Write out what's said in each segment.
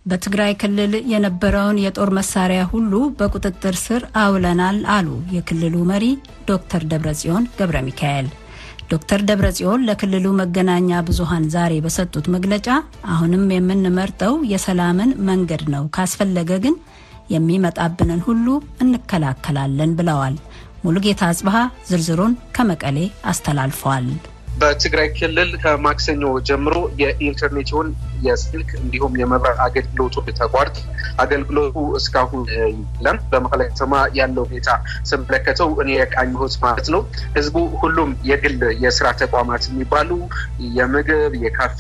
በትግራይ ክልል የነበረውን የጦር መሳሪያ ሁሉ በቁጥጥር ስር አውለናል አሉ የክልሉ መሪ ዶክተር ደብረጽዮን ገብረ ሚካኤል። ዶክተር ደብረጽዮን ለክልሉ መገናኛ ብዙሃን ዛሬ በሰጡት መግለጫ አሁንም የምንመርጠው የሰላምን መንገድ ነው፣ ካስፈለገ ግን የሚመጣብንን ሁሉ እንከላከላለን ብለዋል። ሙሉጌታ አጽባሃ ዝርዝሩን ከመቀሌ አስተላልፏል። በትግራይ ክልል ከማክሰኞ ጀምሮ የኢንተርኔትን የስልክ እንዲሁም የመብራት አገልግሎቱ ተቋርጦ አገልግሎቱ እስካሁን የለም። በመቀለ ከተማ ያለው ሁኔታ ስመለከተው እኔ የቃኘሁት ማለት ነው ህዝቡ ሁሉም የግል የስራ ተቋማት የሚባሉ የምግብ፣ የካፌ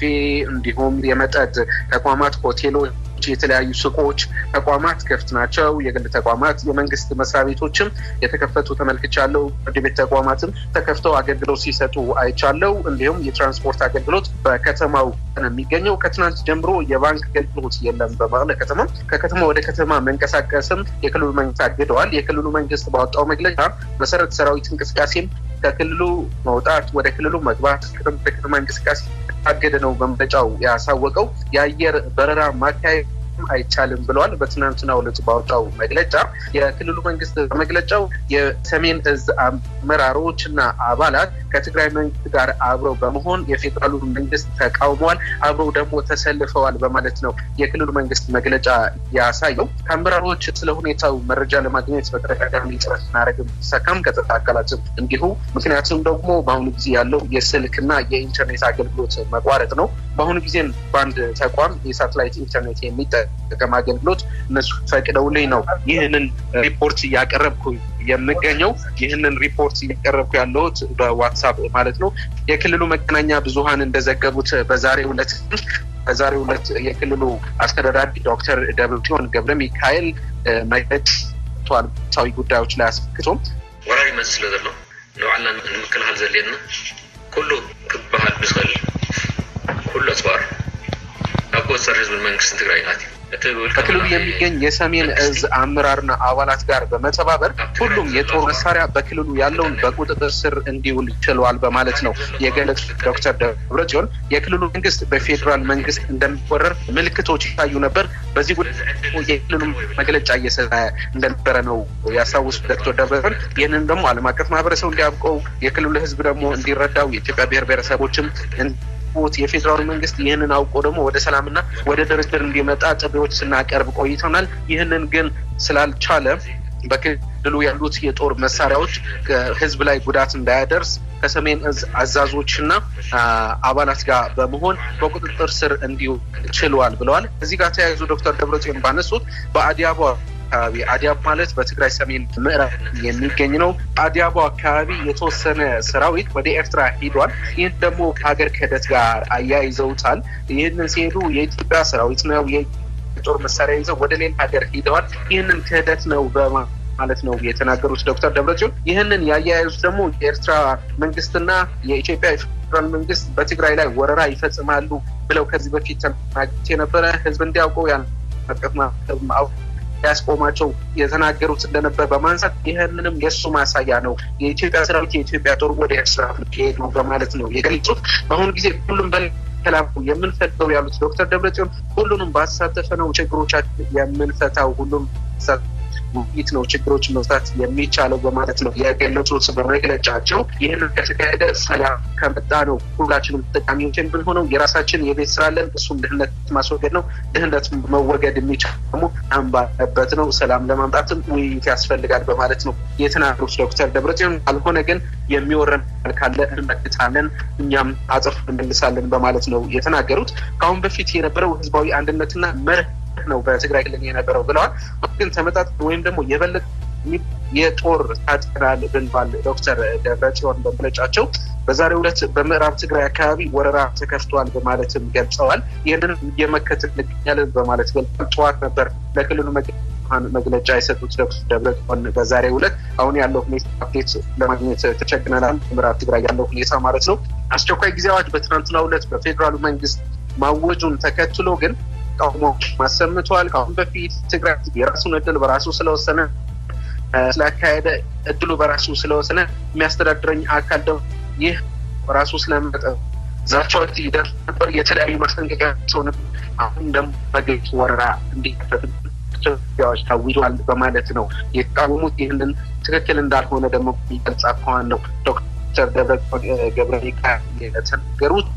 እንዲሁም የመጠጥ ተቋማት፣ ሆቴሎች፣ የተለያዩ ሱቆች ተቋማት ክፍት ናቸው። የግል ተቋማት የመንግስት መስሪያ ቤቶችም የተከፈቱ ተመልክቻለሁ። የቤት ተቋማትም ተከፍተው አገልግሎት ሲሰጡ አይቻለሁ። እንዲሁም የትራንስፖርት አገልግሎት በከተማው የሚገኘው ከትናንት ጀምሮ የባንክ አገልግሎት የለም። በመቀለ ከተማ ከከተማ ወደ ከተማ መንቀሳቀስም የክልሉ መንግስት አግደዋል። የክልሉ መንግስት ባወጣው መግለጫ መሰረት ሰራዊት እንቅስቃሴም ከክልሉ መውጣት ወደ ክልሉ መግባት ከተማ እንቅስቃሴ አገደ ነው በመግለጫው ያሳወቀው። የአየር በረራ ማካሄድ አይቻልም ብለዋል። በትናንትናው ዕለት ባወጣው መግለጫ የክልሉ መንግስት በመግለጫው የሰሜን እዝ አመራሮችና አባላት ከትግራይ መንግስት ጋር አብረው በመሆን የፌደራሉ መንግስት ተቃውመዋል፣ አብረው ደግሞ ተሰልፈዋል በማለት ነው የክልሉ መንግስት መግለጫ ያሳየው። ከአመራሮች ስለ ሁኔታው መረጃ ለማግኘት በተደጋጋሚ ጥረት እናደርግም ሰካም ከተታከላችም እንዲሁ ምክንያቱም ደግሞ በአሁኑ ጊዜ ያለው የስልክና የኢንተርኔት አገልግሎት መቋረጥ ነው። በአሁኑ ጊዜ በአንድ ተቋም የሳተላይት ኢንተርኔት የሚጠቀም አገልግሎት እነሱ ፈቅደውልኝ ነው ይህንን ሪፖርት ያቀረብኩ የምገኘው። ይህንን ሪፖርት ያቀረብኩ ያለሁት በዋትስአፕ ማለት ነው። የክልሉ መገናኛ ብዙሃን እንደዘገቡት በዛሬው ዕለት የክልሉ አስተዳዳሪ ዶክተር ደብረጽዮን ገብረ ሚካኤል መግለጫ ታዊ ጉዳዮች ላይ አስመልክቶም ወራሪ መስለ ዘሎ ነውዓልና እንመከላከል ዘለና ኩሉ ክባሃል ብስል ኩሉ አስባር አቆሰር ህዝብ መንግስት ትግራይ ናት በክልሉ የሚገኝ የሰሜን እዝ አመራርና አባላት ጋር በመተባበር ሁሉም የጦር መሳሪያ በክልሉ ያለውን በቁጥጥር ስር እንዲውል ችለዋል በማለት ነው የገለጹት ዶክተር ደብረጽዮን። የክልሉ መንግስት በፌደራል መንግስት እንደሚወረር ምልክቶች ይታዩ ነበር። በዚህ ጉዳይ የክልሉ መግለጫ እየሰጠ እንደነበረ ነው ያሳወሱት ዶክተር ደብረጽዮን። ይህንን ደግሞ ዓለም አቀፍ ማህበረሰብ እንዲያውቀው የክልሉ ህዝብ ደግሞ እንዲረዳው የኢትዮጵያ ብሔር ብሔረሰቦችም የፌደራል መንግስት ይህንን አውቆ ደግሞ ወደ ሰላምና ወደ ድርድር እንዲመጣ ጥሪዎች ስናቀርብ ቆይተናል። ይህንን ግን ስላልቻለ በክልሉ ያሉት የጦር መሳሪያዎች ህዝብ ላይ ጉዳት እንዳያደርስ ከሰሜን እዝ አዛዦችና አባላት ጋር በመሆን በቁጥጥር ስር እንዲውል ችለዋል ብለዋል። እዚህ ጋር ተያይዞ ዶክተር ደብረጽዮን ባነሱት በአዲያቦ አዲያቦ ማለት በትግራይ ሰሜን ምዕራብ የሚገኝ ነው። አዲያቦ አካባቢ የተወሰነ ሰራዊት ወደ ኤርትራ ሄዷል። ይህ ደግሞ ከሀገር ክህደት ጋር አያይዘውታል። ይህንን ሲሄዱ የኢትዮጵያ ሰራዊት ነው የጦር መሳሪያ ይዘው ወደ ሌላ ሀገር ሄደዋል። ይህንን ክህደት ነው ማለት ነው የተናገሩት ዶክተር ደብረጽዮን። ይህንን ያያይዙት ደግሞ የኤርትራ መንግስትና የኢትዮጵያ ፌደራል መንግስት በትግራይ ላይ ወረራ ይፈጽማሉ ብለው ከዚህ በፊት ተናግረው የነበረ ህዝብ እንዲያውቀው ያስቆማቸው የተናገሩት እንደነበር በማንሳት ይህንንም የሱ ማሳያ ነው የኢትዮጵያ ሰራዊት የኢትዮጵያ ጦር ወደ ኤርትራ ሄዱ በማለት ነው የገለጹት። በአሁኑ ጊዜ ሁሉም በከላም የምንፈተው ያሉት ዶክተር ደብረጽዮን ሁሉንም ባሳተፈ ነው ችግሮቻችን የምንፈታው፣ ሁሉም ውይይት ነው ችግሮች መፍታት የሚቻለው በማለት ነው የገለጹት በመግለጫቸው። ይህንን ከተካሄደ ሰላም ከመጣ ነው ሁላችንም ተጠቃሚዎች የምንሆነው። የራሳችን የቤት ስራ አለን፣ እሱም ድህነት ማስወገድ ነው። ድህነት መወገድ የሚቻለው አንባበት ነው። ሰላም ለማምጣትም ውይይት ያስፈልጋል በማለት ነው የተናገሩት ዶክተር ደብረጽዮን። አልሆነ ግን የሚወረን ካለ እንመክታለን፣ እኛም አጽፍ እንመልሳለን በማለት ነው የተናገሩት። ከአሁን በፊት የነበረው ህዝባዊ አንድነትና መርህ ነው በትግራይ ክልል የነበረው ብለዋል። ግን ተመጣጣኝ ወይም ደግሞ የበለጠ የጦር ታጥቀናል ብለዋል ዶክተር ደብረጽዮን በመግለጫቸው። በዛሬው ዕለት በምዕራብ ትግራይ አካባቢ ወረራ ተከፍቷል በማለትም ገልጸዋል። ይህንን የመከተል እንገኛለን በማለት ገልጸዋል። ጠዋት ነበር ለክልሉ መግለጫ የሰጡት ዶክተር ደብረጽዮን በዛሬው ዕለት አሁን ያለው ሁኔታ አፕዴት ለማግኘት ተቸግረናል። ምዕራብ ትግራይ ያለው ሁኔታ ማለት ነው። አስቸኳይ ጊዜ አዋጅ በትናንትናው ዕለት በፌደራሉ መንግስት ማወጁን ተከትሎ ግን ተቃውሞ ማሰምቷል። ከአሁን በፊት ትግራይ የራሱን እድል በራሱ ስለወሰነ ስላካሄደ እድሉ በራሱ ስለወሰነ የሚያስተዳድረኝ አካል ደግሞ ይህ በራሱ ስለመጠ ዛቻዎች ይደርስ ነበር። የተለያዩ ማስጠንቀቂያ ሰው አሁን ደግሞ በግልጽ ወረራ እንዲከፈት ታውጇል በማለት ነው የተቃወሙት። ይህንን ትክክል እንዳልሆነ ደግሞ ይገልጻቸዋል ነው ዶክተር ደብረጽዮን ገብረ ሚካኤል የተናገሩት።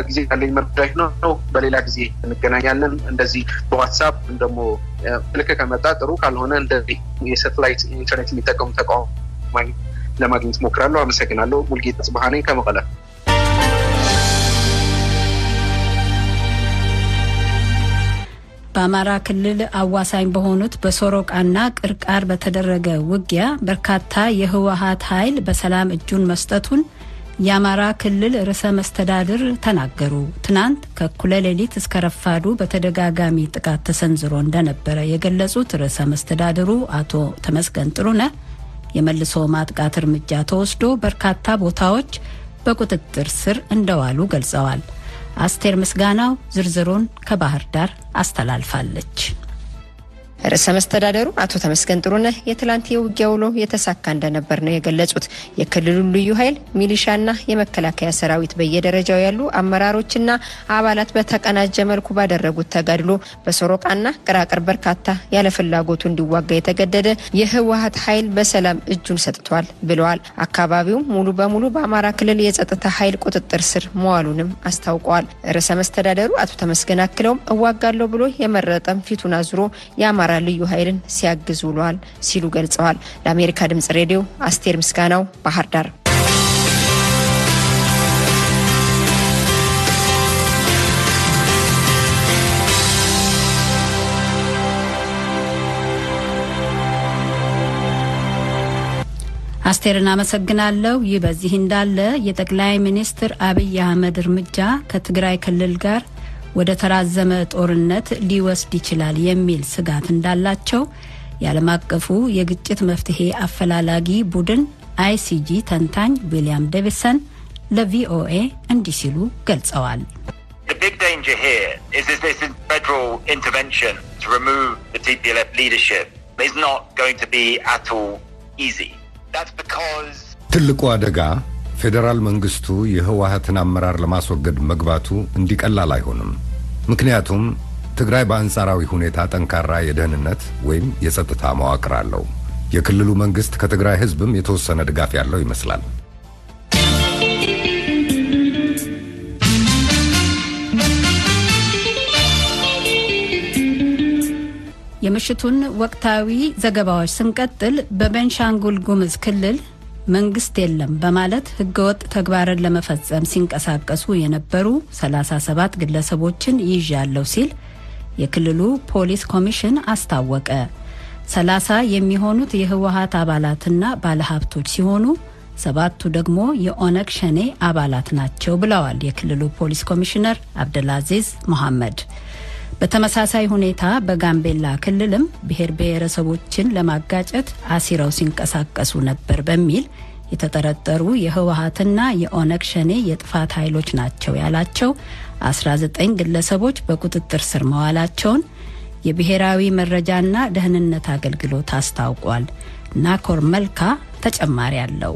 ጊዜ ያለኝ መረጃ ነው። በሌላ ጊዜ እንገናኛለን። እንደዚህ በዋትስአፕ ደግሞ ልክ ከመጣ ጥሩ ካልሆነ እንደዚህ የሳተላይት ኢንተርኔት የሚጠቀሙ ተቋም ለማግኘት ሞክራለሁ። አመሰግናለሁ። ሙልጌታ ጽባሃኔ ከመቀለ። በአማራ ክልል አዋሳኝ በሆኑት በሶሮቃና ቅርቃር በተደረገ ውጊያ በርካታ የህወሓት ኃይል በሰላም እጁን መስጠቱን የአማራ ክልል ርዕሰ መስተዳድር ተናገሩ። ትናንት ከእኩለ ሌሊት እስከ ረፋዱ በተደጋጋሚ ጥቃት ተሰንዝሮ እንደነበረ የገለጹት ርዕሰ መስተዳድሩ አቶ ተመስገን ጥሩነህ የመልሶ ማጥቃት እርምጃ ተወስዶ በርካታ ቦታዎች በቁጥጥር ስር እንደዋሉ ገልጸዋል። አስቴር ምስጋናው ዝርዝሩን ከባህር ዳር አስተላልፋለች። ርዕሰ መስተዳድሩ አቶ ተመስገን ጥሩነህ የትላንት የውጊያ ውሎ የተሳካ እንደነበር ነው የገለጹት። የክልሉ ልዩ ኃይል ሚሊሻና የመከላከያ ሰራዊት በየደረጃው ያሉ አመራሮችና አባላት በተቀናጀ መልኩ ባደረጉት ተጋድሎ በሶሮቃና ቅራቅር በርካታ ያለ ፍላጎቱ እንዲዋጋ የተገደደ የህወሓት ኃይል በሰላም እጁን ሰጥቷል ብለዋል። አካባቢው ሙሉ በሙሉ በአማራ ክልል የጸጥታ ኃይል ቁጥጥር ስር መዋሉንም አስታውቀዋል። ርዕሰ መስተዳድሩ አቶ ተመስገን አክለውም እዋጋለሁ ብሎ የመረጠም ፊቱን አዙሮ የአማራ ልዩ ኃይልን ሲያግዝ ውሏል ሲሉ ገልጸዋል። ለአሜሪካ ድምጽ ሬዲዮ አስቴር ምስጋናው ባህር ዳር። አስቴርን አመሰግናለሁ። ይህ በዚህ እንዳለ የጠቅላይ ሚኒስትር አብይ አህመድ እርምጃ ከትግራይ ክልል ጋር ወደ ተራዘመ ጦርነት ሊወስድ ይችላል የሚል ስጋት እንዳላቸው የዓለም አቀፉ የግጭት መፍትሄ አፈላላጊ ቡድን ICG ተንታኝ ዊሊያም ዴቪሰን ለቪኦኤ እንዲህ ሲሉ ገልጸዋል። The big danger here is this federal intervention to remove the TPLF leadership is not going to be at all easy. That's because ትልቁ አደጋ ፌደራል መንግስቱ የህወሓትን አመራር ለማስወገድ መግባቱ እንዲቀላል አይሆንም። ምክንያቱም ትግራይ በአንጻራዊ ሁኔታ ጠንካራ የደህንነት ወይም የጸጥታ መዋቅር አለው። የክልሉ መንግስት ከትግራይ ህዝብም የተወሰነ ድጋፍ ያለው ይመስላል። የምሽቱን ወቅታዊ ዘገባዎች ስንቀጥል በቤንሻንጉል ጉሙዝ ክልል መንግስት የለም በማለት ህገወጥ ተግባርን ለመፈጸም ሲንቀሳቀሱ የነበሩ 37 ግለሰቦችን ይዣለው ሲል የክልሉ ፖሊስ ኮሚሽን አስታወቀ። 30 የሚሆኑት የህወሓት አባላትና ባለሀብቶች ሲሆኑ 7ቱ ደግሞ የኦነግ ሸኔ አባላት ናቸው ብለዋል የክልሉ ፖሊስ ኮሚሽነር አብደልአዚዝ መሐመድ። በተመሳሳይ ሁኔታ በጋምቤላ ክልልም ብሔር ብሔረሰቦችን ለማጋጨት አሲረው ሲንቀሳቀሱ ነበር በሚል የተጠረጠሩ የህወሓትና የኦነግ ሸኔ የጥፋት ኃይሎች ናቸው ያላቸው 19 ግለሰቦች በቁጥጥር ስር መዋላቸውን የብሔራዊ መረጃና ደህንነት አገልግሎት አስታውቋል። ናኮር መልካ ተጨማሪ አለው።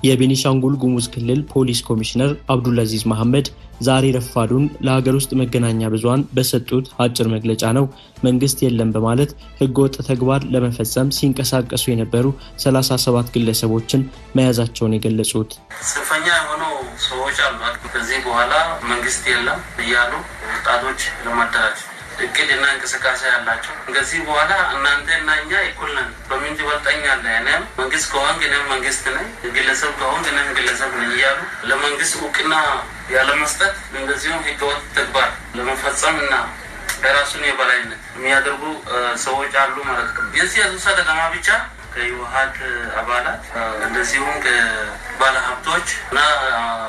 የቤኒሻንጉል ጉሙዝ ክልል ፖሊስ ኮሚሽነር አብዱልአዚዝ መሐመድ ዛሬ ረፋዱን ለሀገር ውስጥ መገናኛ ብዙሃን በሰጡት አጭር መግለጫ ነው መንግስት የለም በማለት ህገወጥ ተግባር ለመፈጸም ሲንቀሳቀሱ የነበሩ 37 ግለሰቦችን መያዛቸውን የገለጹት። ጽንፈኛ የሆኑ ሰዎች አሉ። ከዚህ በኋላ መንግስት የለም እያሉ ወጣቶች ለማደራጀት እቅድና እንቅስቃሴ ያላቸው ከዚህ በኋላ እናንተና እኛ እኩል ነን በምን ትበልጣኛለህ እኔም መንግስት ከሆንክ እኔም መንግስት ነኝ ግለሰብ ከሆንክ እኔም ግለሰብ ነኝ እያሉ ለመንግስት እውቅና ያለመስጠት እንደዚሁም ህገወጥ ተግባር ለመፈጸምና በራሱን የበላይነት የሚያደርጉ ሰዎች አሉ ማለት ነው። የዚህ አሱሳ ከተማ ብቻ ከህወሓት አባላት እንደዚሁም ከባለሀብቶች እና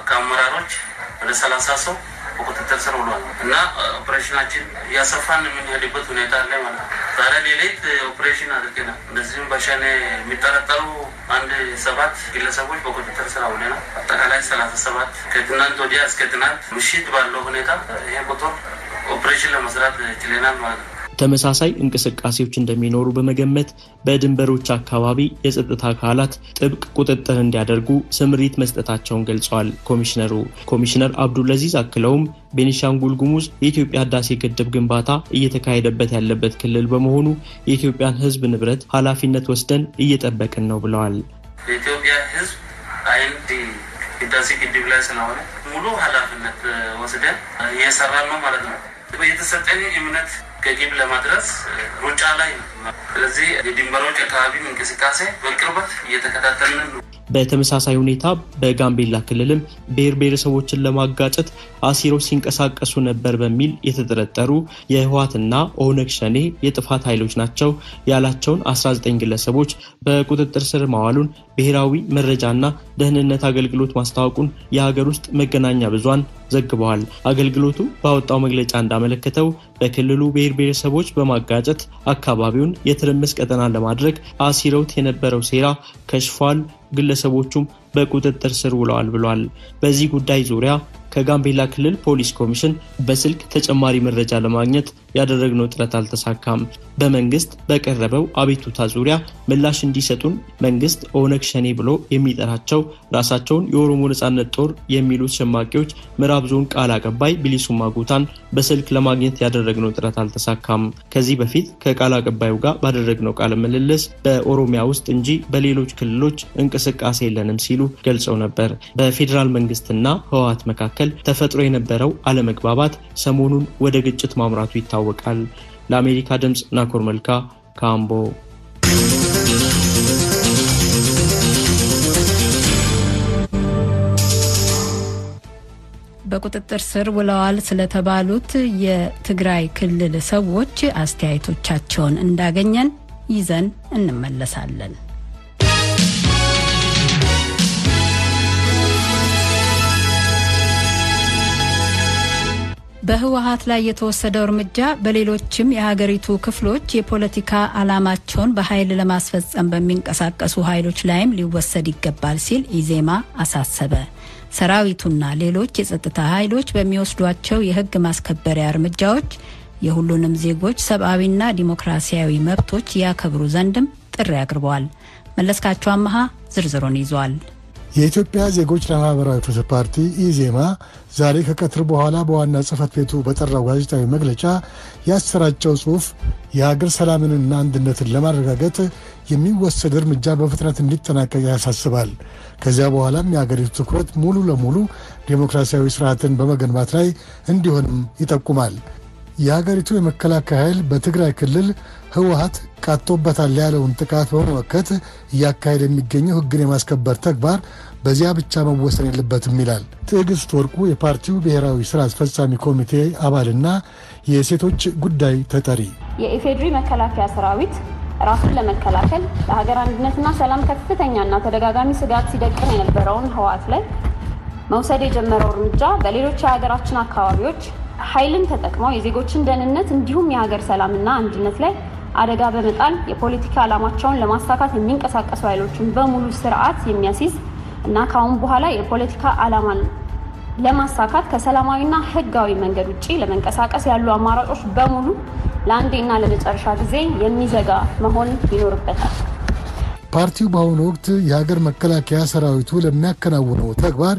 ከአመራሮች ወደ 30 ሰው በቁጥጥር ስር ውሏል እና ኦፕሬሽናችን ያሰፋን የምንሄድበት ሁኔታ አለ ማለት ነው። ዛሬ ሌሊት ኦፕሬሽን አድርገናል። እንደዚሁም በሸኔ የሚጠረጠሩ 7 ግለሰቦች በቁጥጥር ስር ውለናል። አጠቃላይ 37 ከትናንት ወዲያ እስከ ትናንት ምሽት ባለው ሁኔታ ይሄ ቁጥር ኦፕሬሽን ለመስራት ችለናል ማለት ነው። ተመሳሳይ እንቅስቃሴዎች እንደሚኖሩ በመገመት በድንበሮች አካባቢ የጸጥታ አካላት ጥብቅ ቁጥጥር እንዲያደርጉ ስምሪት መስጠታቸውን ገልጸዋል። ኮሚሽነር አብዱልአዚዝ አክለውም ቤኒሻንጉል ጉሙዝ የኢትዮጵያ ህዳሴ ግድብ ግንባታ እየተካሄደበት ያለበት ክልል በመሆኑ የኢትዮጵያን ህዝብ ንብረት ኃላፊነት ወስደን እየጠበቅን ነው ብለዋል። የኢትዮጵያ ህዝብ አይንዲ ህዳሴ ግድብ ላይ ስለሆነ ሙሉ ኃላፊነት ወስደን እየሰራን ነው ማለት ነው። የተሰጠን እምነት ከግብ ለማድረስ ሩጫ ላይ ነው። ስለዚህ የድንበሮች አካባቢ እንቅስቃሴ በቅርበት እየተከታተልን ነው። በተመሳሳይ ሁኔታ በጋምቤላ ክልልም ብሔረሰቦችን ለማጋጨት አሲሮች ሲንቀሳቀሱ ነበር በሚል የተጠረጠሩ የህወሓትና ኦነግ ሸኔ የጥፋት ኃይሎች ናቸው ያላቸውን 19 ግለሰቦች በቁጥጥር ስር ማዋሉን ብሔራዊ መረጃና ደህንነት አገልግሎት ማስታወቁን የሀገር ውስጥ መገናኛ ብዙሃን ዘግበዋል። አገልግሎቱ ባወጣው መግለጫ እንዳመለከተው በክልሉ ብሔረሰቦች በማጋጨት አካባቢውን የትርምስ ቀጠና ለማድረግ አሲሮት የነበረው ሴራ ከሽፏል፣ ግለሰቦቹም በቁጥጥር ስር ውለዋል ብሏል። በዚህ ጉዳይ ዙሪያ ከጋምቤላ ክልል ፖሊስ ኮሚሽን በስልክ ተጨማሪ መረጃ ለማግኘት ያደረግነው ጥረት አልተሳካም። በመንግስት በቀረበው አቤቱታ ዙሪያ ምላሽ እንዲሰጡን መንግስት ኦነግ ሸኔ ብሎ የሚጠራቸው ራሳቸውን የኦሮሞ ነጻነት ጦር የሚሉት ሸማቂዎች ምዕራብ ዞን ቃል አቀባይ ቢሊሱማ ጉታን በስልክ ለማግኘት ያደረግነው ጥረት አልተሳካም። ከዚህ በፊት ከቃል አቀባዩ ጋር ባደረግነው ቃለ ምልልስ በኦሮሚያ ውስጥ እንጂ በሌሎች ክልሎች እንቅስቃሴ የለንም ሲሉ ገልጸው ነበር። በፌደራል መንግስትና ህወሓት መካከል ተፈጥሮ የነበረው አለመግባባት ሰሞኑን ወደ ግጭት ማምራቱ ይታወቃል። ለአሜሪካ ድምጽ ናኮር መልካ ካምቦ። በቁጥጥር ስር ውለዋል ስለተባሉት የትግራይ ክልል ሰዎች አስተያየቶቻቸውን እንዳገኘን ይዘን እንመለሳለን። በህወሓት ላይ የተወሰደው እርምጃ በሌሎችም የሀገሪቱ ክፍሎች የፖለቲካ ዓላማቸውን በኃይል ለማስፈጸም በሚንቀሳቀሱ ኃይሎች ላይም ሊወሰድ ይገባል ሲል ኢዜማ አሳሰበ። ሰራዊቱና ሌሎች የጸጥታ ኃይሎች በሚወስዷቸው የህግ ማስከበሪያ እርምጃዎች የሁሉንም ዜጎች ሰብአዊና ዲሞክራሲያዊ መብቶች ያከብሩ ዘንድም ጥሪ አቅርበዋል። መለስካቸው አመሃ ዝርዝሩን ይዟል። የኢትዮጵያ ዜጎች ለማህበራዊ ፍትህ ፓርቲ ኢዜማ ዛሬ ከቀትር በኋላ በዋና ጽህፈት ቤቱ በጠራው ጋዜጣዊ መግለጫ ያሰራጨው ጽሑፍ የሀገር ሰላምንና አንድነትን ለማረጋገጥ የሚወሰድ እርምጃ በፍጥነት እንዲጠናቀቅ ያሳስባል። ከዚያ በኋላም የሀገሪቱ ትኩረት ሙሉ ለሙሉ ዴሞክራሲያዊ ስርዓትን በመገንባት ላይ እንዲሆንም ይጠቁማል። የሀገሪቱ የመከላከያ ኃይል በትግራይ ክልል ህወሓት ቃጦበታል ያለውን ጥቃት በመመከት እያካሄደ የሚገኘው ህግን የማስከበር ተግባር በዚያ ብቻ መወሰን የለበትም ይላል። ትዕግስት ወርቁ የፓርቲው ብሔራዊ ስራ አስፈጻሚ ኮሚቴ አባልና የሴቶች ጉዳይ ተጠሪ፣ የኢፌድሪ መከላከያ ሰራዊት ራሱን ለመከላከል ለሀገር አንድነትና ሰላም ከፍተኛና ተደጋጋሚ ስጋት ሲደቅን የነበረውን ህወሓት ላይ መውሰድ የጀመረው እርምጃ በሌሎች የሀገራችን አካባቢዎች ኃይልን ተጠቅመው የዜጎችን ደህንነት እንዲሁም የሀገር ሰላምና አንድነት ላይ አደጋ በመጣል የፖለቲካ ዓላማቸውን ለማሳካት የሚንቀሳቀሱ ኃይሎችን በሙሉ ስርዓት የሚያስይዝ እና ካሁን በኋላ የፖለቲካ ዓላማን ለማሳካት ከሰላማዊና ህጋዊ መንገድ ውጪ ለመንቀሳቀስ ያሉ አማራጮች በሙሉ ለአንዴና ለመጨረሻ ጊዜ የሚዘጋ መሆን ይኖርበታል። ፓርቲው በአሁኑ ወቅት የሀገር መከላከያ ሰራዊቱ ለሚያከናውነው ተግባር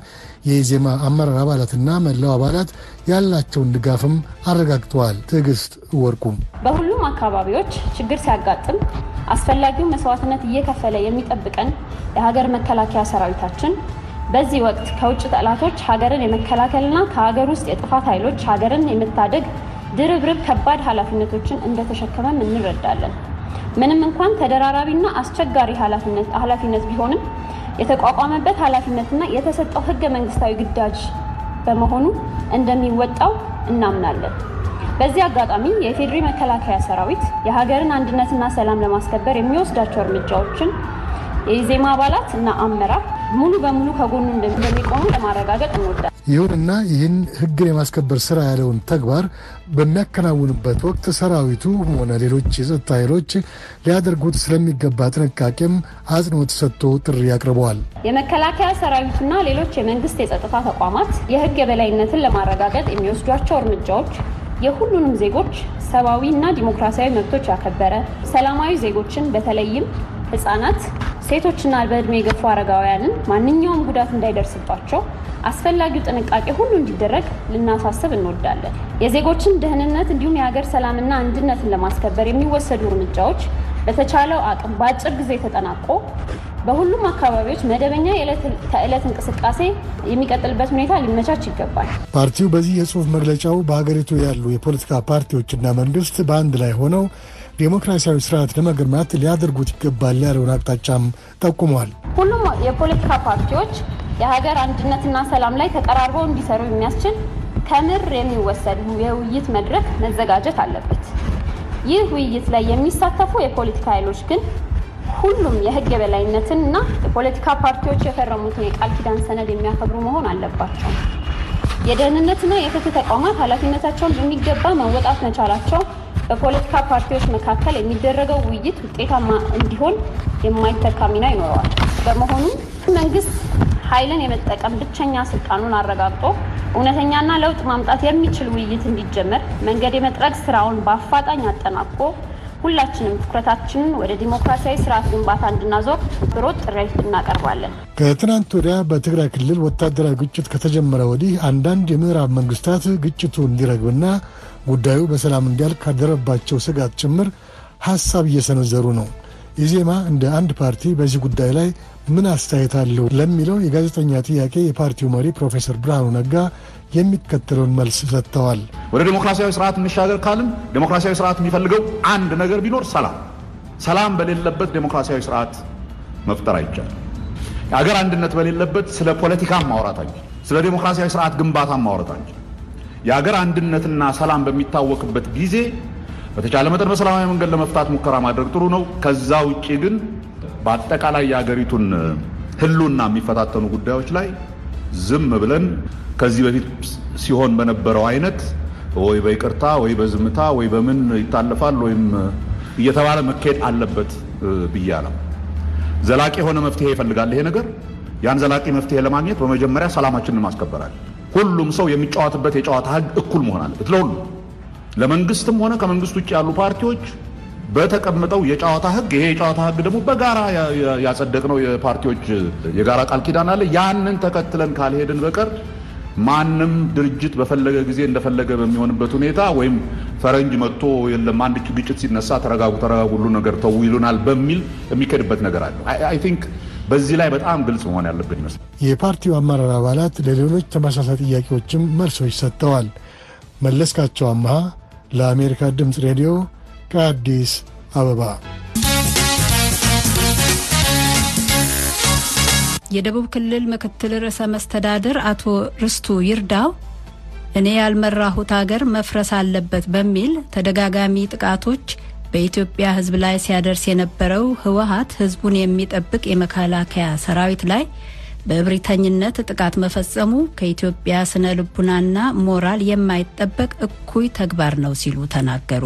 የኢዜማ አመራር አባላትና መላው አባላት ያላቸውን ድጋፍም አረጋግጠዋል። ትዕግስት ወርቁም በሁሉም አካባቢዎች ችግር ሲያጋጥም አስፈላጊው መስዋዕትነት እየከፈለ የሚጠብቀን የሀገር መከላከያ ሰራዊታችን በዚህ ወቅት ከውጭ ጠላቶች ሀገርን የመከላከልና ከሀገር ውስጥ የጥፋት ኃይሎች ሀገርን የመታደግ ድርብርብ ከባድ ኃላፊነቶችን እንደተሸከመም እንረዳለን። ምንም እንኳን ተደራራቢና አስቸጋሪ ኃላፊነት ቢሆንም የተቋቋመበት ኃላፊነትና የተሰጠው ህገ መንግስታዊ ግዳጅ በመሆኑ እንደሚወጣው እናምናለን። በዚህ አጋጣሚ የኢፌድሪ መከላከያ ሰራዊት የሀገርን አንድነትና ሰላም ለማስከበር የሚወስዳቸው እርምጃዎችን የኢዜማ አባላት እና አመራር ሙሉ በሙሉ ከጎኑ እንደሚቆሙ ለማረጋገጥ እንወዳለን። ይሁንና ይህን ህግን የማስከበር ስራ ያለውን ተግባር በሚያከናውንበት ወቅት ሰራዊቱ ሆነ ሌሎች የጸጥታ ኃይሎች ሊያደርጉት ስለሚገባ ጥንቃቄም አጽንኦት ሰጥቶ ጥሪ አቅርበዋል። የመከላከያ ሰራዊቱና ሌሎች የመንግስት የጸጥታ ተቋማት የህግ የበላይነትን ለማረጋገጥ የሚወስዷቸው እርምጃዎች የሁሉንም ዜጎች ሰብአዊና ዲሞክራሲያዊ መብቶች ያከበረ፣ ሰላማዊ ዜጎችን በተለይም ህጻናት፣ ሴቶችና በእድሜ የገፉ አረጋውያንን ማንኛውም ጉዳት እንዳይደርስባቸው አስፈላጊው ጥንቃቄ ሁሉ እንዲደረግ ልናሳስብ እንወዳለን። የዜጎችን ደህንነት እንዲሁም የሀገር ሰላምና አንድነትን ለማስከበር የሚወሰዱ እርምጃዎች በተቻለው አቅም በአጭር ጊዜ ተጠናቆ በሁሉም አካባቢዎች መደበኛ የዕለት ተዕለት እንቅስቃሴ የሚቀጥልበት ሁኔታ ሊመቻች ይገባል። ፓርቲው በዚህ የጽሑፍ መግለጫው በሀገሪቱ ያሉ የፖለቲካ ፓርቲዎችና መንግስት በአንድ ላይ ሆነው ዴሞክራሲያዊ ስርዓት ለመገንባት ሊያደርጉት ይገባል ያለውን አቅጣጫም ጠቁሟል። ሁሉም የፖለቲካ ፓርቲዎች የሀገር አንድነትና ሰላም ላይ ተቀራርበው እንዲሰሩ የሚያስችል ከምር የሚወሰድ የውይይት መድረክ መዘጋጀት አለበት። ይህ ውይይት ላይ የሚሳተፉ የፖለቲካ ኃይሎች ግን ሁሉም የህግ የበላይነትን እና የፖለቲካ ፓርቲዎች የፈረሙትን የቃል ኪዳን ሰነድ የሚያከብሩ መሆን አለባቸው። የደህንነትና የፍትህ ተቋማት ኃላፊነታቸውን በሚገባ መወጣት መቻላቸው በፖለቲካ ፓርቲዎች መካከል የሚደረገው ውይይት ውጤታማ እንዲሆን የማይተካ ሚና ይኖረዋል። በመሆኑም መንግስት ኃይልን የመጠቀም ብቸኛ ስልጣኑን አረጋግጦ እውነተኛና ለውጥ ማምጣት የሚችል ውይይት እንዲጀመር መንገድ የመጥረግ ስራውን በአፋጣኝ አጠናቆ ሁላችንም ትኩረታችንን ወደ ዲሞክራሲያዊ ስርዓት ግንባታ እንድናዞር ብሮት ጥሪ እናቀርባለን። ከትናንት ወዲያ በትግራይ ክልል ወታደራዊ ግጭት ከተጀመረ ወዲህ አንዳንድ የምዕራብ መንግስታት ግጭቱ እንዲረግብና ጉዳዩ በሰላም እንዲያልቅ ካደረባቸው ስጋት ጭምር ሐሳብ እየሰነዘሩ ነው። ኢዜማ እንደ አንድ ፓርቲ በዚህ ጉዳይ ላይ ምን አስተያየት አለው ለሚለው የጋዜጠኛ ጥያቄ የፓርቲው መሪ ፕሮፌሰር ብርሃኑ ነጋ የሚከተለውን መልስ ሰጥተዋል። ወደ ዲሞክራሲያዊ ስርዓት እንሻገር ካልን ዲሞክራሲያዊ ስርዓት የሚፈልገው አንድ ነገር ቢኖር ሰላም በሌለበት ዲሞክራሲያዊ ስርዓት መፍጠር አይቻልም። የሀገር አንድነት በሌለበት ስለ ፖለቲካ ማውራት አንችልም። ስለ ዲሞክራሲያዊ ስርዓት ግንባታ ማውራት አንችልም። የሀገር አንድነትና ሰላም በሚታወቅበት ጊዜ በተቻለ መጠን በሰላማዊ መንገድ ለመፍታት ሙከራ ማድረግ ጥሩ ነው። ከዛ ውጪ ግን በአጠቃላይ የሀገሪቱን ህልውና የሚፈታተኑ ጉዳዮች ላይ ዝም ብለን ከዚህ በፊት ሲሆን በነበረው አይነት ወይ በይቅርታ ወይ በዝምታ ወይ በምን ይታለፋል ወይም እየተባለ መካሄድ አለበት ብያለሁ። ዘላቂ የሆነ መፍትሄ ይፈልጋል ይሄ ነገር። ያን ዘላቂ መፍትሄ ለማግኘት በመጀመሪያ ሰላማችንን ማስከበር። ሁሉም ሰው የሚጫወትበት የጨዋታ ህግ እኩል መሆን አለበት ለሁሉ። ለመንግስትም ሆነ ከመንግስት ውጭ ያሉ ፓርቲዎች በተቀመጠው የጨዋታ ህግ፣ ይሄ የጨዋታ ህግ ደግሞ በጋራ ያጸደቅነው የፓርቲዎች የጋራ ቃል ኪዳን አለ። ያንን ተከትለን ካልሄድን በቀር ማንም ድርጅት በፈለገ ጊዜ እንደፈለገ በሚሆንበት ሁኔታ ወይም ፈረንጅ መጥቶ የለም አንድ ግጭት ሲነሳ ተረጋጉ ሁሉ ነገር ተው ይሉናል በሚል የሚከድበት ነገር አለ። አይ ቲንክ በዚህ ላይ በጣም ግልጽ መሆን ያለበት ይመስላል። የፓርቲው አመራር አባላት ለሌሎች ተመሳሳይ ጥያቄዎችም መልሶች ሰጥተዋል። መለስካቸው አምሃ ለአሜሪካ ድምፅ ሬዲዮ ከአዲስ አበባ። የደቡብ ክልል ምክትል ርዕሰ መስተዳድር አቶ ርስቱ ይርዳው እኔ ያልመራሁት ሀገር መፍረስ አለበት በሚል ተደጋጋሚ ጥቃቶች በኢትዮጵያ ሕዝብ ላይ ሲያደርስ የነበረው ህወሓት ሕዝቡን የሚጠብቅ የመከላከያ ሰራዊት ላይ በእብሪተኝነት ጥቃት መፈጸሙ ከኢትዮጵያ ስነ ልቡናና ሞራል የማይጠበቅ እኩይ ተግባር ነው ሲሉ ተናገሩ።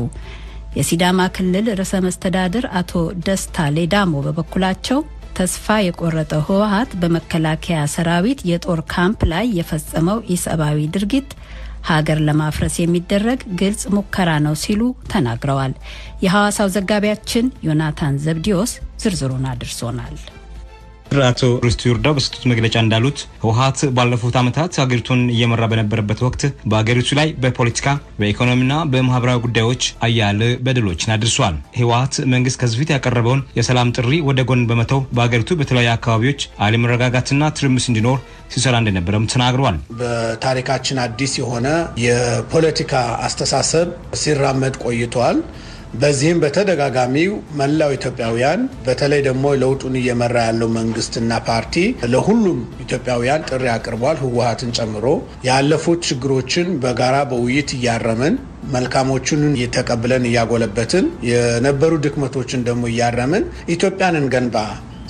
የሲዳማ ክልል ርዕሰ መስተዳድር አቶ ደስታ ሌዳሞ በበኩላቸው ተስፋ የቆረጠው ህወሓት በመከላከያ ሰራዊት የጦር ካምፕ ላይ የፈጸመው ኢሰብአዊ ድርጊት ሀገር ለማፍረስ የሚደረግ ግልጽ ሙከራ ነው ሲሉ ተናግረዋል። የሐዋሳው ዘጋቢያችን ዮናታን ዘብዲዮስ ዝርዝሩን አድርሶናል። አቶ ርስቱ ይርዳው በሰጡት መግለጫ እንዳሉት ህወሓት ባለፉት ዓመታት ሀገሪቱን እየመራ በነበረበት ወቅት በሀገሪቱ ላይ በፖለቲካ በኢኮኖሚና በማህበራዊ ጉዳዮች አያሌ በደሎችን አድርሷል። ህወሓት መንግስት ከዚህ በፊት ያቀረበውን የሰላም ጥሪ ወደ ጎን በመተው በሀገሪቱ በተለያዩ አካባቢዎች አለመረጋጋትና ትርምስ እንዲኖር ሲሰራ እንደነበረም ተናግረዋል። በታሪካችን አዲስ የሆነ የፖለቲካ አስተሳሰብ ሲራመድ ቆይቷል። በዚህም በተደጋጋሚው መላው ኢትዮጵያውያን በተለይ ደግሞ ለውጡን እየመራ ያለው መንግስትና ፓርቲ ለሁሉም ኢትዮጵያውያን ጥሪ አቅርቧል። ህወሓትን ጨምሮ ያለፉት ችግሮችን በጋራ በውይይት እያረምን መልካሞቹን እየተቀበለን እያጎለበትን የነበሩ ድክመቶችን ደግሞ እያረምን ኢትዮጵያን እንገንባ።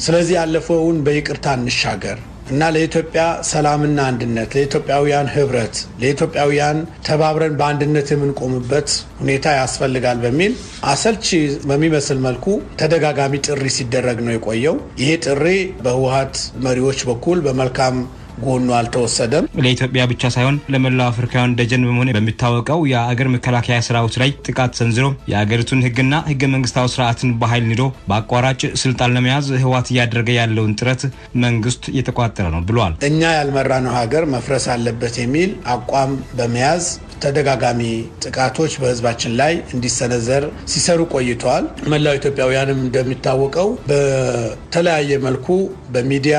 ስለዚህ ያለፈውን በይቅርታ እንሻገር እና ለኢትዮጵያ ሰላምና አንድነት፣ ለኢትዮጵያውያን ህብረት፣ ለኢትዮጵያውያን ተባብረን በአንድነት የምንቆምበት ሁኔታ ያስፈልጋል በሚል አሰልቺ በሚመስል መልኩ ተደጋጋሚ ጥሪ ሲደረግ ነው የቆየው። ይሄ ጥሪ በህወሓት መሪዎች በኩል በመልካም ጎኑ አልተወሰደም። ለኢትዮጵያ ብቻ ሳይሆን ለመላው አፍሪካውያን ደጀን በመሆን በሚታወቀው የአገር መከላከያ ሰራዊት ላይ ጥቃት ሰንዝሮ የአገሪቱን ህግና ህገ መንግስታዊ ስርዓትን በኃይል ንዶ በአቋራጭ ስልጣን ለመያዝ ህወሓት እያደረገ ያለውን ጥረት መንግስት እየተቋጠረ ነው ብሏል። እኛ ያልመራነው ሀገር መፍረስ አለበት የሚል አቋም በመያዝ ተደጋጋሚ ጥቃቶች በህዝባችን ላይ እንዲሰነዘር ሲሰሩ ቆይተዋል። መላው ኢትዮጵያውያንም እንደሚታወቀው በተለያየ መልኩ በሚዲያ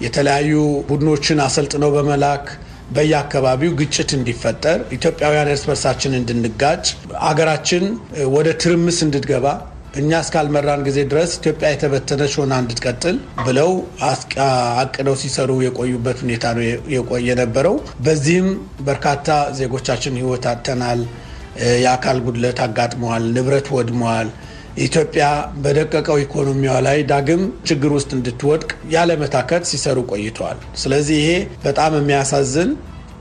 የተለያዩ ቡድኖችን አሰልጥነው በመላክ በየአካባቢው ግጭት እንዲፈጠር ኢትዮጵያውያን እርስ በርሳችን እንድንጋጭ አገራችን ወደ ትርምስ እንድትገባ እኛ እስካልመራን ጊዜ ድረስ ኢትዮጵያ የተበተነች ሆና እንድትቀጥል ብለው አቅደው ሲሰሩ የቆዩበት ሁኔታ ነው የነበረው። በዚህም በርካታ ዜጎቻችን ህይወት አጥተናል። የአካል ጉድለት አጋጥመዋል። ንብረት ወድመዋል። ኢትዮጵያ በደቀቀው ኢኮኖሚዋ ላይ ዳግም ችግር ውስጥ እንድትወድቅ ያለመታከት ሲሰሩ ቆይተዋል። ስለዚህ ይሄ በጣም የሚያሳዝን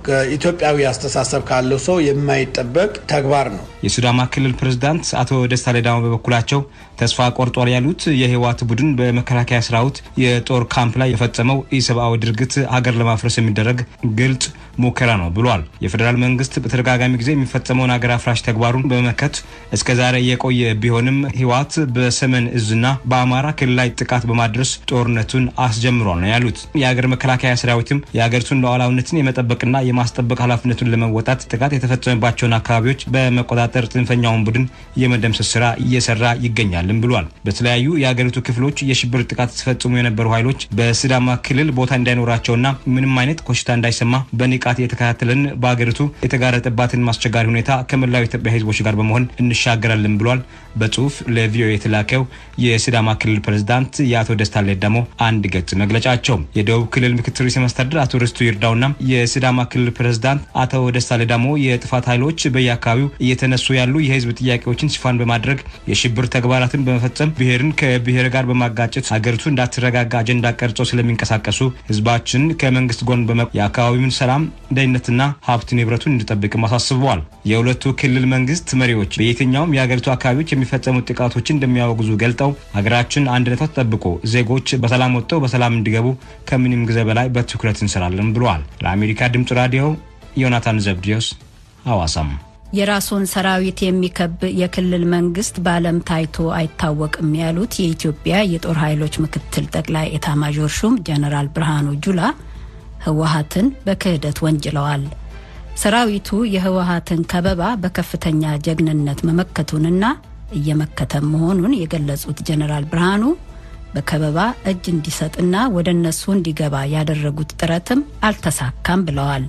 ከኢትዮጵያዊ አስተሳሰብ ካለው ሰው የማይጠበቅ ተግባር ነው። የሱዳማ ክልል ፕሬዝዳንት አቶ ደስታ ሌዳሞ በበኩላቸው ተስፋ ቆርጧል ያሉት የህወሓት ቡድን በመከላከያ ሰራዊት የጦር ካምፕ ላይ የፈጸመው ኢሰብአዊ ድርጊት ሀገር ለማፍረስ የሚደረግ ግልጽ ሙከራ ነው ብሏል። የፌደራል መንግስት በተደጋጋሚ ጊዜ የሚፈጸመውን ሀገር አፍራሽ ተግባሩን በመመከት እስከዛሬ የቆየ ቢሆንም ህወሓት በሰሜን እዝና በአማራ ክልል ላይ ጥቃት በማድረስ ጦርነቱን አስጀምሯል ነው ያሉት። የሀገር መከላከያ ሰራዊትም የሀገሪቱን ሉዓላዊነትን የመጠበቅና የማስጠበቅ ኃላፊነቱን ለመወጣት ጥቃት የተፈጸመባቸውን አካባቢዎች በመቆጣጠር ጽንፈኛውን ቡድን የመደምሰስ ስራ እየሰራ ይገኛል ብሏል። በተለያዩ የሀገሪቱ ክፍሎች የሽብር ጥቃት ተፈጽሞ የነበሩ ኃይሎች በሲዳማ ክልል ቦታ እንዳይኖራቸውና ምንም አይነት ኮሽታ እንዳይሰማ በንቃት የተከታተለን በሀገሪቱ የተጋረጠባትን ማስቸጋሪ ሁኔታ ከመላው ኢትዮጵያ ህዝቦች ጋር በመሆን እንሻገራለን ብሏል። በጽሁፍ ለቪኦኤ የተላከው የሲዳማ ክልል ፕሬዝዳንት የአቶ ደስታ ሌዳሞ አንድ ገጽ መግለጫቸው የደቡብ ክልል ምክትል ርዕሰ መስተዳድር አቶ ርስቱ ይርዳውና የሲዳማ ክልል ፕሬዝዳንት አቶ ደስታ ሌዳሞ የጥፋት ኃይሎች በየአካባቢው እየተነሱ ያሉ የህዝብ ጥያቄዎችን ሽፋን በማድረግ የሽብር ተግባራትን በመፈጸም ብሔርን ከብሔር ጋር በማጋጨት ሀገሪቱ እንዳትረጋጋ አጀንዳ ቀርጸው ስለሚንቀሳቀሱ ህዝባችን ከመንግስት ጎን የአካባቢውን ሰላም ደህንነትና ሀብት ንብረቱን እንዲጠብቅ ማሳስበዋል። የሁለቱ ክልል መንግስት መሪዎች በየትኛውም የሀገሪቱ አካባቢዎች የሚፈጸሙ ጥቃቶችን እንደሚያወግዙ ገልጠው ሀገራችን አንድነቷ ተጠብቆ ዜጎች በሰላም ወጥተው በሰላም እንዲገቡ ከምንም ጊዜ በላይ በትኩረት እንሰራለን ብለዋል። ለአሜሪካ ድምጽ ራዲዮ ዮናታን ዘብዲዮስ ሐዋሳም። የራሱን ሰራዊት የሚከብ የክልል መንግስት በዓለም ታይቶ አይታወቅም ያሉት የኢትዮጵያ የጦር ኃይሎች ምክትል ጠቅላይ ኤታማዦር ሹም ጀነራል ብርሃኑ ጁላ ህወሓትን በክህደት ወንጅለዋል። ሰራዊቱ የህወሓትን ከበባ በከፍተኛ ጀግንነት መመከቱንና እየመከተ መሆኑን የገለጹት ጀነራል ብርሃኑ በከበባ እጅ እንዲሰጥና ወደ እነሱ እንዲገባ ያደረጉት ጥረትም አልተሳካም ብለዋል።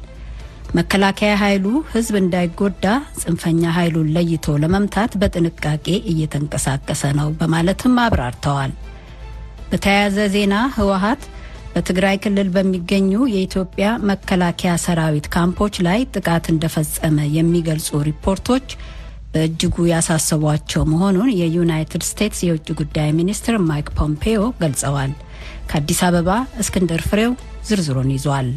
መከላከያ ኃይሉ ህዝብ እንዳይጎዳ ጽንፈኛ ኃይሉን ለይቶ ለመምታት በጥንቃቄ እየተንቀሳቀሰ ነው በማለትም አብራርተዋል። በተያያዘ ዜና ህወሓት በትግራይ ክልል በሚገኙ የኢትዮጵያ መከላከያ ሰራዊት ካምፖች ላይ ጥቃት እንደፈጸመ የሚገልጹ ሪፖርቶች በእጅጉ ያሳሰቧቸው መሆኑን የዩናይትድ ስቴትስ የውጭ ጉዳይ ሚኒስትር ማይክ ፖምፔዮ ገልጸዋል። ከአዲስ አበባ እስክንድር ፍሬው ዝርዝሩን ይዟል።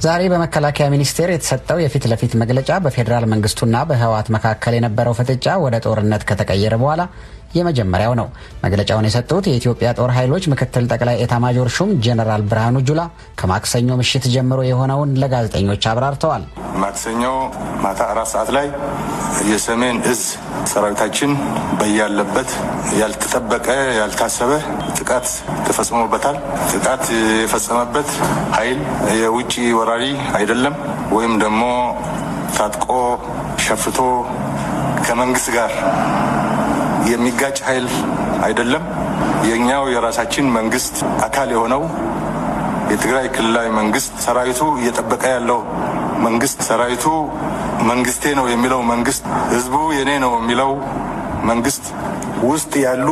ዛሬ በመከላከያ ሚኒስቴር የተሰጠው የፊት ለፊት መግለጫ በፌዴራል መንግስቱና በህወሓት መካከል የነበረው ፍጥጫ ወደ ጦርነት ከተቀየረ በኋላ የመጀመሪያው ነው። መግለጫውን የሰጡት የኢትዮጵያ ጦር ኃይሎች ምክትል ጠቅላይ ኤታማዦር ሹም ጀነራል ብርሃኑ ጁላ ከማክሰኞ ምሽት ጀምሮ የሆነውን ለጋዜጠኞች አብራርተዋል። ማክሰኞ ማታ 4 ሰዓት ላይ የሰሜን እዝ ሰራዊታችን በያለበት ያልተጠበቀ ያልታሰበ ጥቃት ተፈጽሞበታል። ጥቃት የፈጸመበት ኃይል የውጭ ወራሪ አይደለም፣ ወይም ደግሞ ታጥቆ ሸፍቶ ከመንግስት ጋር የሚጋጭ ኃይል አይደለም። የኛው የራሳችን መንግስት አካል የሆነው የትግራይ ክልላዊ መንግስት ሰራዊቱ እየጠበቀ ያለው መንግስት፣ ሰራዊቱ መንግስቴ ነው የሚለው መንግስት፣ ህዝቡ የኔ ነው የሚለው መንግስት ውስጥ ያሉ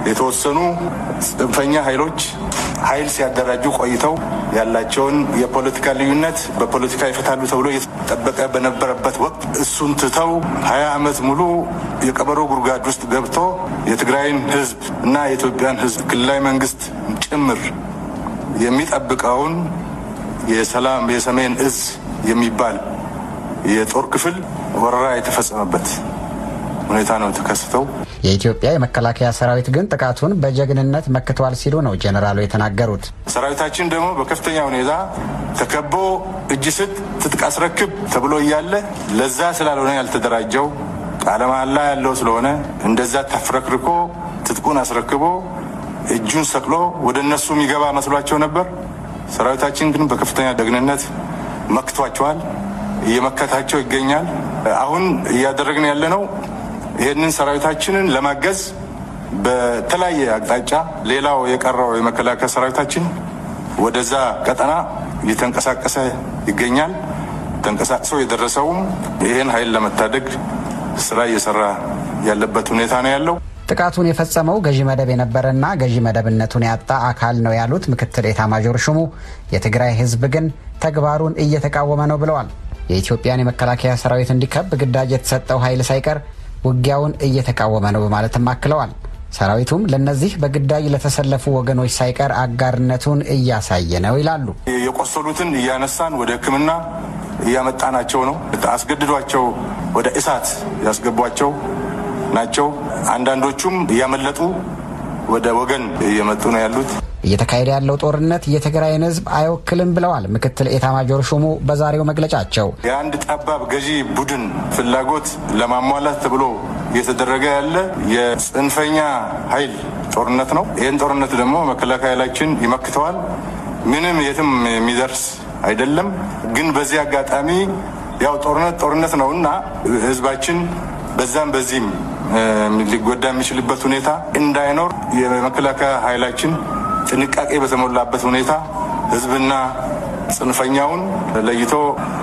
የተወሰኑ ጽንፈኛ ኃይሎች ኃይል ሲያደራጁ ቆይተው ያላቸውን የፖለቲካ ልዩነት በፖለቲካ ይፈታሉ ተብሎ እየተጠበቀ በነበረበት ወቅት እሱን ትተው 20 ዓመት ሙሉ የቀበሮ ጉድጓድ ውስጥ ገብቶ የትግራይን ህዝብ እና የኢትዮጵያን ህዝብ ክልላዊ መንግስት ጭምር የሚጠብቀውን የሰሜን እዝ የሚባል የጦር ክፍል ወረራ የተፈጸመበት ሁኔታ ነው ተከስተው። የኢትዮጵያ የመከላከያ ሰራዊት ግን ጥቃቱን በጀግንነት መክቷል ሲሉ ነው ጄኔራሉ የተናገሩት። ሰራዊታችን ደግሞ በከፍተኛ ሁኔታ ተከቦ እጅ ስጥ ትጥቅ አስረክብ ተብሎ እያለ ለዛ ስላልሆነ ያልተደራጀው ቃለ መሃላ ያለው ስለሆነ እንደዛ ተፍረክርኮ ትጥቁን አስረክቦ እጁን ሰቅሎ ወደ እነሱ የሚገባ መስሏቸው ነበር። ሰራዊታችን ግን በከፍተኛ ጀግንነት መክቷቸዋል፣ እየመከታቸው ይገኛል። አሁን እያደረግን ያለነው ይህንን ሰራዊታችንን ለማገዝ በተለያየ አቅጣጫ ሌላው የቀረው የመከላከያ ሰራዊታችን ወደዛ ቀጠና እየተንቀሳቀሰ ይገኛል። ተንቀሳቅሶ የደረሰውም ይህን ኃይል ለመታደግ ስራ እየሰራ ያለበት ሁኔታ ነው ያለው። ጥቃቱን የፈጸመው ገዢ መደብ የነበረና ገዢ መደብነቱን ያጣ አካል ነው ያሉት ምክትል ኤታማዦር ሹሙ የትግራይ ህዝብ ግን ተግባሩን እየተቃወመ ነው ብለዋል። የኢትዮጵያን የመከላከያ ሰራዊት እንዲከብ ግዳጅ የተሰጠው ኃይል ሳይቀር ውጊያውን እየተቃወመ ነው በማለትም አክለዋል። ሰራዊቱም ለነዚህ በግዳጅ ለተሰለፉ ወገኖች ሳይቀር አጋርነቱን እያሳየ ነው ይላሉ። የቆሰሉትን እያነሳን ወደ ሕክምና እያመጣናቸው ነው። አስገድዷቸው ወደ እሳት ያስገቧቸው ናቸው። አንዳንዶቹም እያመለጡ ወደ ወገን እየመጡ ነው ያሉት። እየተካሄደ ያለው ጦርነት የትግራይን ህዝብ አይወክልም ብለዋል ምክትል ኤታማዦር ሹሙ በዛሬው መግለጫቸው። የአንድ ጠባብ ገዢ ቡድን ፍላጎት ለማሟላት ተብሎ እየተደረገ ያለ የጽንፈኛ ኃይል ጦርነት ነው። ይህን ጦርነት ደግሞ መከላከያ ኃይላችን ይመክተዋል። ምንም የትም የሚደርስ አይደለም። ግን በዚህ አጋጣሚ ያው ጦርነት ነውና ህዝባችን በዛም በዚህም ሊጎዳ የሚችልበት ሁኔታ እንዳይኖር የመከላከያ ኃይላችን ጥንቃቄ በተሞላበት ሁኔታ ህዝብና ጽንፈኛውን ለይቶ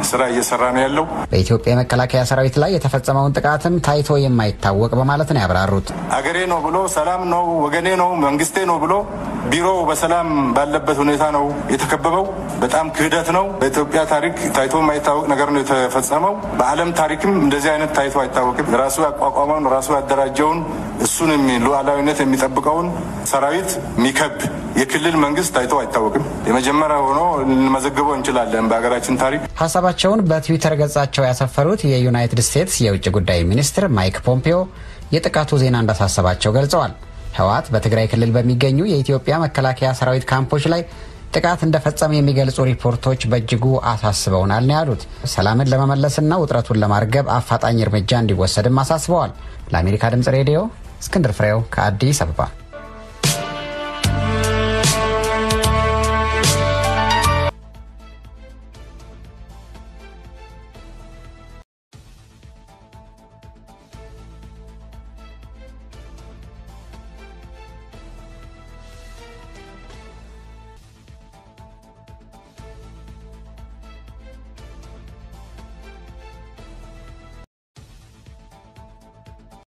ስራ እየሰራ ነው ያለው። በኢትዮጵያ የመከላከያ ሰራዊት ላይ የተፈጸመውን ጥቃትም ታይቶ የማይታወቅ በማለት ነው ያብራሩት። አገሬ ነው ብሎ ሰላም ነው ወገኔ ነው መንግስቴ ነው ብሎ ቢሮ በሰላም ባለበት ሁኔታ ነው የተከበበው። በጣም ክህደት ነው። በኢትዮጵያ ታሪክ ታይቶ የማይታወቅ ነገር ነው የተፈጸመው። በዓለም ታሪክም እንደዚህ አይነት ታይቶ አይታወቅም። ራሱ ያቋቋመውን ራሱ ያደራጀውን እሱን ሉዓላዊነት የሚጠብቀውን ሰራዊት የሚከብ የክልል መንግስት ታይቶ አይታወቅም። የመጀመሪያ ሆኖ ልንመዘግበው እንችላለን በሀገራችን ታሪክ። ሀሳባቸውን በትዊተር ገጻቸው ያሰፈሩት የዩናይትድ ስቴትስ የውጭ ጉዳይ ሚኒስትር ማይክ ፖምፒዮ የጥቃቱ ዜና እንዳሳሰባቸው ገልጸዋል። ህወሓት በትግራይ ክልል በሚገኙ የኢትዮጵያ መከላከያ ሰራዊት ካምፖች ላይ ጥቃት እንደፈጸመ የሚገልጹ ሪፖርቶች በእጅጉ አሳስበውናል ነው ያሉት። ሰላምን ለመመለስና ውጥረቱን ለማርገብ አፋጣኝ እርምጃ እንዲወሰድም አሳስበዋል። ለአሜሪካ ድምጽ ሬዲዮ እስክንድር ፍሬው ከአዲስ አበባ።